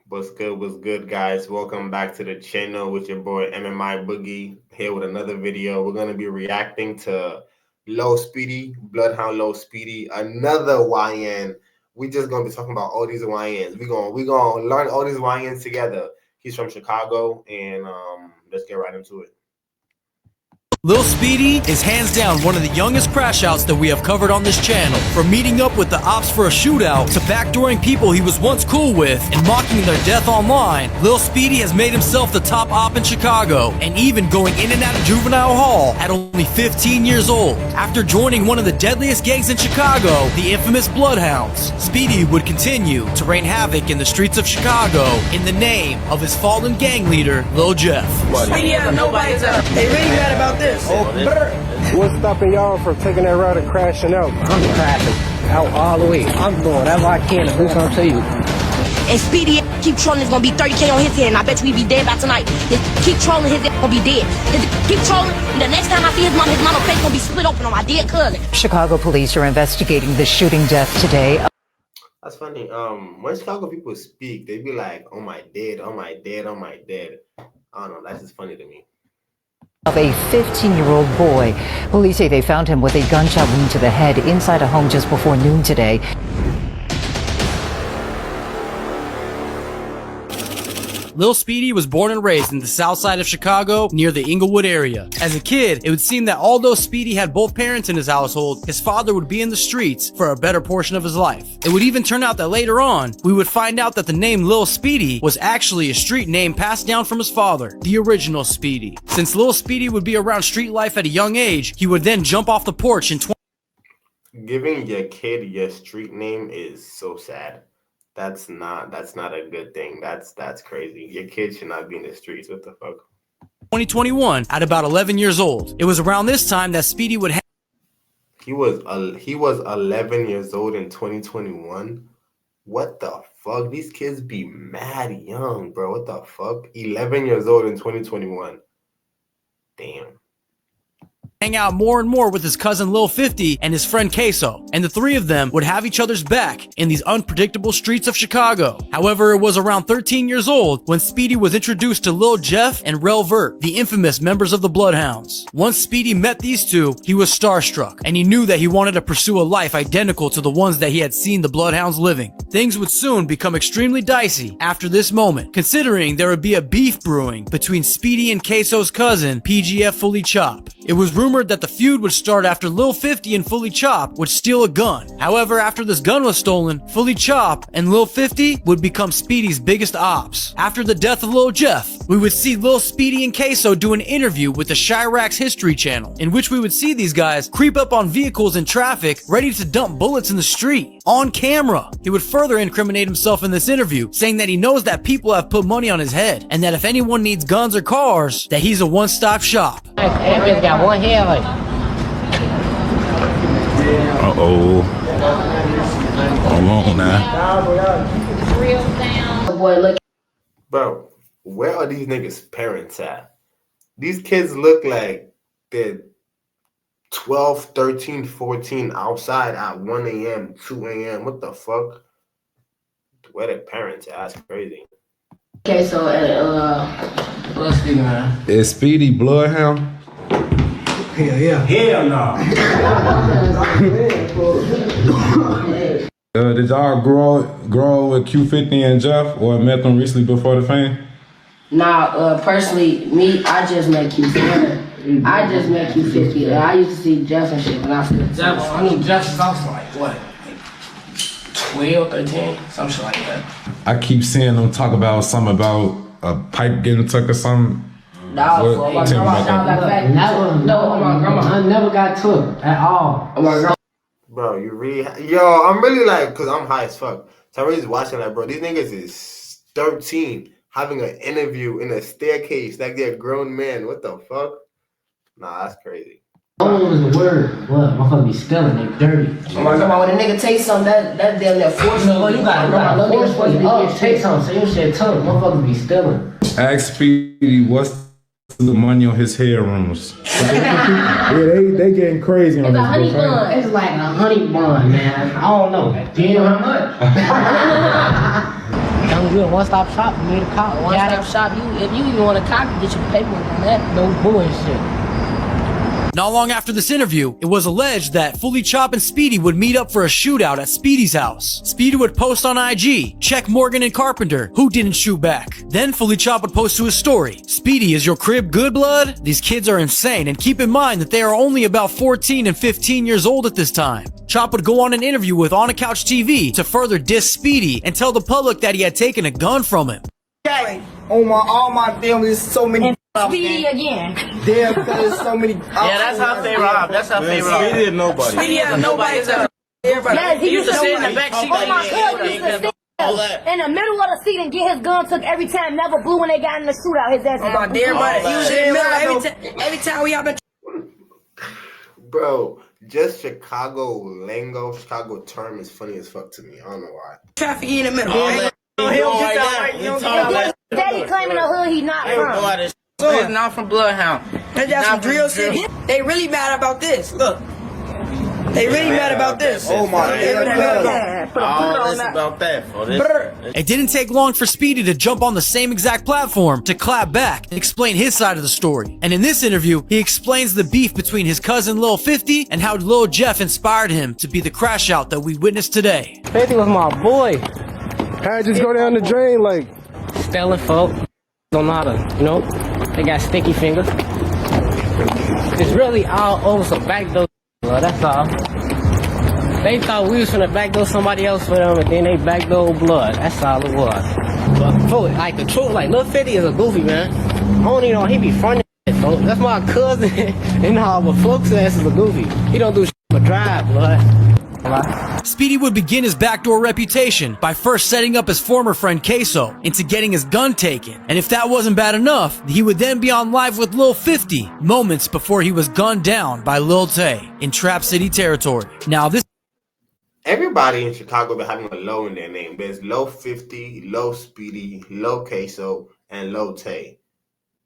What's good, guys? Welcome back to the channel with your boy MMI Boogie here with another video. We're gonna be reacting to Lil Speedy, Bloodhound Lil Speedy, another YN. We just gonna be talking about all these YNs. We gonna learn all these YNs together. He's from Chicago, and let's get right into it. Lil Speedy is hands down one of the youngest crash outs that we have covered on this channel. From meeting up with the ops for a shootout to backdooring people he was once cool with and mocking their death online, Lil Speedy has made himself the top op in Chicago and even going in and out of juvenile hall at only 15 years old. After joining one of the deadliest gangs in Chicago, the infamous Bloodhounds, Speedy would continue to rain havoc in the streets of Chicago in the name of his fallen gang leader, Lil Jeff. Speedy has nobody's up. They really mad about this. What's stopping y'all from taking that route and crashing out? I'm crashing out all the way. I'm doing whatever I can to do something to you. And Speedy keep trolling, it's gonna be 30K on his head, and I bet you he'd be dead by tonight. Just keep trolling, his head gonna be dead. Just keep trolling, and the next time I see his mama face gonna be split open on my dead cousin. Chicago police are investigating the shooting death today. That's funny. When Chicago people speak, they be like, "Oh my dead, oh my dead, oh my dead." I don't know. That's just funny to me. Of a 15-year-old boy. Police say they found him with a gunshot wound to the head inside a home just before noon today. Lil Speedy was born and raised in the south side of Chicago near the Inglewood area. As a kid, it would seem that although Speedy had both parents in his household, his father would be in the streets for a better portion of his life. It would even turn out that later on, we would find out that the name Lil Speedy was actually a street name passed down from his father, the original Speedy. Since Lil Speedy would be around street life at a young age, he would then jump off the porch in Giving your kid your street name is so sad. That's not a good thing. That's crazy. Your kid should not be in the streets. What the fuck? 2021 at about 11 years old. It was around this time that Speedy would He was 11 years old in 2021. What the fuck? These kids be mad young, bro. What the fuck? 11 years old in 2021. Damn. hang out more and more with his cousin Lil 50 and his friend Queso, and the three of them would have each other's back in these unpredictable streets of Chicago. However, it was around 13 years old when Speedy was introduced to Lil Jeff and Rel Vert, the infamous members of the Bloodhounds. Once Speedy met these two, he was starstruck, and he knew that he wanted to pursue a life identical to the ones that he had seen the Bloodhounds living. Things would soon become extremely dicey after this moment, considering there would be a beef brewing between Speedy and Queso's cousin, PGF Fully Chop. It was rumored that the feud would start after Lil 50 and Fully Chop would steal a gun. However, after this gun was stolen, Fully Chop and Lil 50 would become Speedy's biggest ops. After the death of Lil Jeff, we would see Lil Speedy and Queso do an interview with the Chirac's History Channel, in which we would see these guys creep up on vehicles in traffic, ready to dump bullets in the street, on camera. He would further incriminate himself in this interview, saying that he knows that people have put money on his head, and that if anyone needs guns or cars, that he's a one-stop shop. That bitch got one head. Uh-oh. Hold on now. Real down. Boy, look. Bro, where are these niggas' parents at? These kids look like they're 12, 13, 14 outside at 1 a.m., 2 a.m. What the fuck? Where their parents at? That's crazy. Okay, so, let's see, man. Is Speedy Bloodhound? Hell yeah. Hell no. Did y'all grow with Q50 and Jeff, or met them recently before the fame? Nah, personally, me, I just met Q50. I just met Q50. I used to see Jeff and shit when I was Jeff. I mean, Jeff is also like, what? Like 12, 13, some shit like that. I keep seeing them talk about something about a pipe getting took or something. No, my grandma, no, my grandma. I never got took at all. Bro, you really... Yo, I'm really like... Because I'm high as fuck. So I'm really watching like, bro, these niggas is 13 having an interview in a staircase like they're a grown man. What the fuck? Nah, that's crazy. What was the word? What? Motherfucker be stealing, they dirty. Oh my grandma, when a nigga take something, that damn near force. No, you gotta force for you to take something. So you shit tough. Motherfuckers be stealing. Ask Speedy what's the money on his hair rooms. Yeah, they getting crazy on It's this. a honey bun. It's like a honey bun, man. I don't know. Do you know how much? told you a one-stop shop. You made a cop. One-stop shop. If you even want a cop, get your paperwork on that. No bullshit. Not long after this interview, it was alleged that Fully Chop and Speedy would meet up for a shootout at Speedy's house. Speedy would post on IG, check Morgan and Carpenter, who didn't shoot back. Then Fully Chop would post to his story, Speedy, is your crib good, blood? These kids are insane, and keep in mind that they are only about 14 and 15 years old at this time. Chop would go on an interview with On a Couch TV to further diss Speedy and tell the public that he had taken a gun from him. Okay. All my family is so many. Speedy again. Damn, there's so many. Yeah, that's how they rob. That's how they rob. Speedy is nobody. Speedy is nobody. Yes, He used to sit in the back seat. Oh, my cousin used to sit in the middle of the seat and get his gun took every time. Never blew when they got in the shootout. His ass. Oh my dear buddy. He was in the middle every time we have been. Bro, just Chicago lingo, Chicago term is funny as fuck to me. I don't know why. Traffic in the middle. Steady claiming the hood he not from. He's not from Bloodhound. That's some drill city. They really mad about this. Look. They really mad about this. Oh my God. Oh, this about that. It didn't take long for Speedy to jump on the same exact platform to clap back and explain his side of the story. And in this interview, he explains the beef between his cousin Lil 50 and how Lil Jeff inspired him to be the crash out that we witnessed today. 50 was my boy. How'd just go down the drain like? Stealing folk. Don't know how to, you know, they got sticky fingers. It's really all over some backdoor, that's all. They thought we was finna backdoor somebody else for them, and then they backdoor blood. That's all it was. But for like the truth, like Lil 50 is a goofy man. I don't even know he be funny. Folks. That's my cousin, and all, but folks' ass is a goofy. He don't do shit but drive, blood. Speedy would begin his backdoor reputation by first setting up his former friend Queso into getting his gun taken. And if that wasn't bad enough, he would then be on live with Lil 50 moments before he was gunned down by Lil Tay in Trap City territory. Now this Everybody in Chicago been having a low in their name. There's Lil 50, Lil Speedy, Lil Queso, and Lil Tay.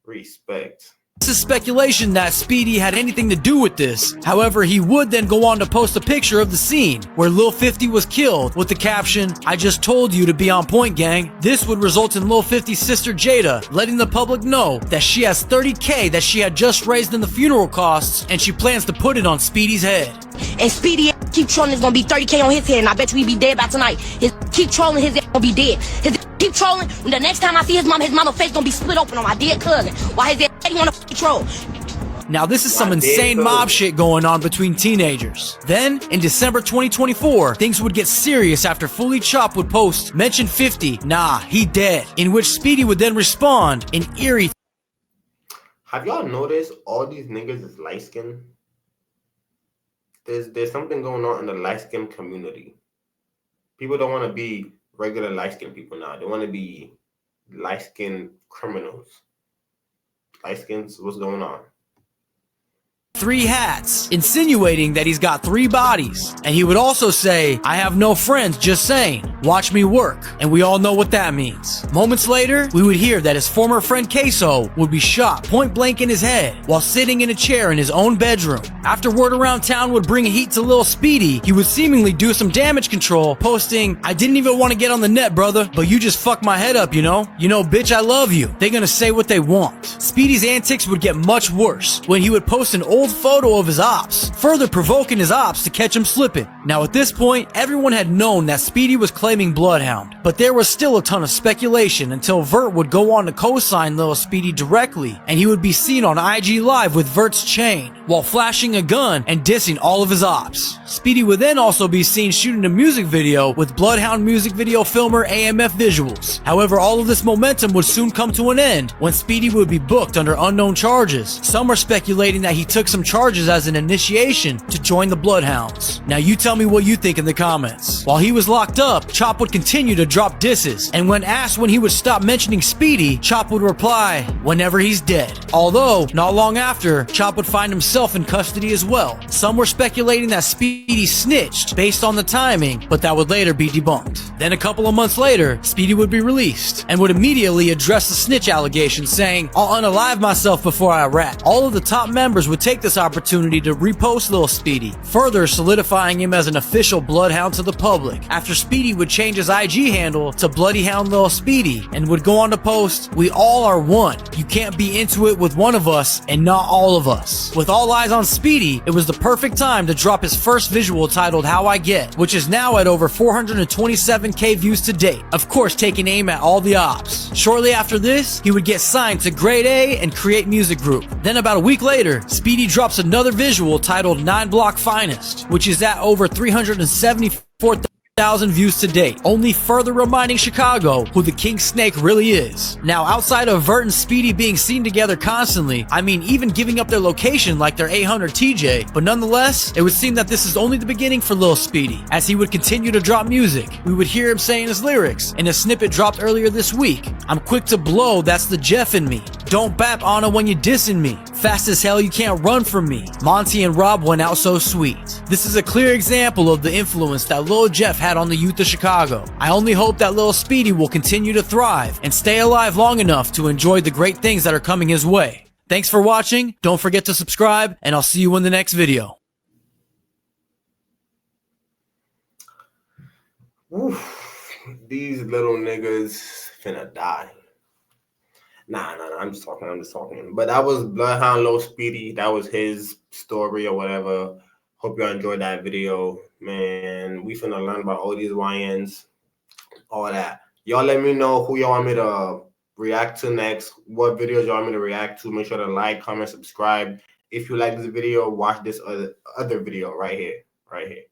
Respect. is speculation that Speedy had anything to do with this. However, he would then go on to post a picture of the scene where Lil 50 was killed with the caption, "I just told you to be on point, gang." This would result in Lil 50's sister Jada letting the public know that she has $30K that she had just raised in the funeral costs and she plans to put it on Speedy's head. And Speedy keep trolling, it's gonna be 30K on his head, and I bet you he be dead by tonight. Keep trolling, his gonna be dead. Keep trolling, the next time I see his mama face gonna be split open on my dead cousin. Why his ass wanna troll? Now this is some insane mob shit going on between teenagers. Then, in December 2024, things would get serious after Fully Chop would post, "Mention 50, nah, he dead," in which Speedy would then respond in eerie. Have y'all noticed all these niggas is light skinned? There's something going on in the light skinned community. People don't want to be regular light skinned people now. They want to be light skinned criminals. Light skins, what's going on? 3 hats, insinuating that he's got 3 bodies. And he would also say, "I have no friends, just saying, watch me work." And we all know what that means. Moments later, we would hear that his former friend Queso would be shot point blank in his head while sitting in a chair in his own bedroom. After word around town would bring heat to Lil Speedy, he would seemingly do some damage control, posting, "I didn't even want to get on the net, brother, but you just fucked my head up, you know? You know, bitch, I love you." They're gonna say what they want. Speedy's antics would get much worse when he would post an old photo of his ops, further provoking his ops to catch him slipping. Now at this point, everyone had known that Speedy was claiming Bloodhound, but there was still a ton of speculation until Vert would go on to co-sign Lil Speedy directly, and he would be seen on IG Live with Vert's chain, while flashing a gun and dissing all of his ops. Speedy would then also be seen shooting a music video with Bloodhound music video filmer AMF Visuals. However, all of this momentum would soon come to an end when Speedy would be booked under unknown charges. Some are speculating that he took some charges as an initiation to join the Bloodhounds. Now you tell me what you think in the comments. While he was locked up, Chop would continue to drop disses, and when asked when he would stop mentioning Speedy, Chop would reply, "Whenever he's dead." Although, not long after, Chop would find himself in custody as well. Some were speculating that Speedy snitched based on the timing, but that would later be debunked. Then a couple of months later, Speedy would be released and would immediately address the snitch allegations, saying, "I'll unalive myself before I rat." All of the top members would take the this opportunity to repost Lil Speedy, further solidifying him as an official Bloodhound to the public, after Speedy would change his IG handle to Bloodyhound Lil Speedy and would go on to post, "We all are one. You can't be into it with one of us and not all of us." With all eyes on Speedy, it was the perfect time to drop his first visual titled How I Get, which is now at over 427k views to date, of course taking aim at all the ops. Shortly after this, he would get signed to Grade A and Create Music Group. Then about a week later, Speedy drops another visual titled 9 Block Finest, which is at over 374,000 views to date, only further reminding Chicago who the King Snake really is. Now, outside of Vert and Speedy being seen together constantly, I mean even giving up their location like their 800 TJ, but nonetheless, it would seem that this is only the beginning for Lil Speedy. As he would continue to drop music, we would hear him saying his lyrics, and a snippet dropped earlier this week. "I'm quick to blow, that's the Jeff in me. Don't bap Anna when you dissing me. Fast as hell, you can't run from me. Monty and Rob went out so sweet." This is a clear example of the influence that Lil Jeff had on the youth of Chicago. I only hope that Lil Speedy will continue to thrive and stay alive long enough to enjoy the great things that are coming his way. Thanks for watching, don't forget to subscribe, and I'll see you in the next video. Oof, these little niggas finna die. Nah, I'm just talking. But that was Bloodhound Lil Speedy. That was his story or whatever. Hope y'all enjoyed that video. Man, we finna learn about all these YNs, all that. Y'all let me know who y'all want me to react to next, what videos y'all want me to react to. Make sure to like, comment, subscribe. If you like this video, watch this other video right here. Right here.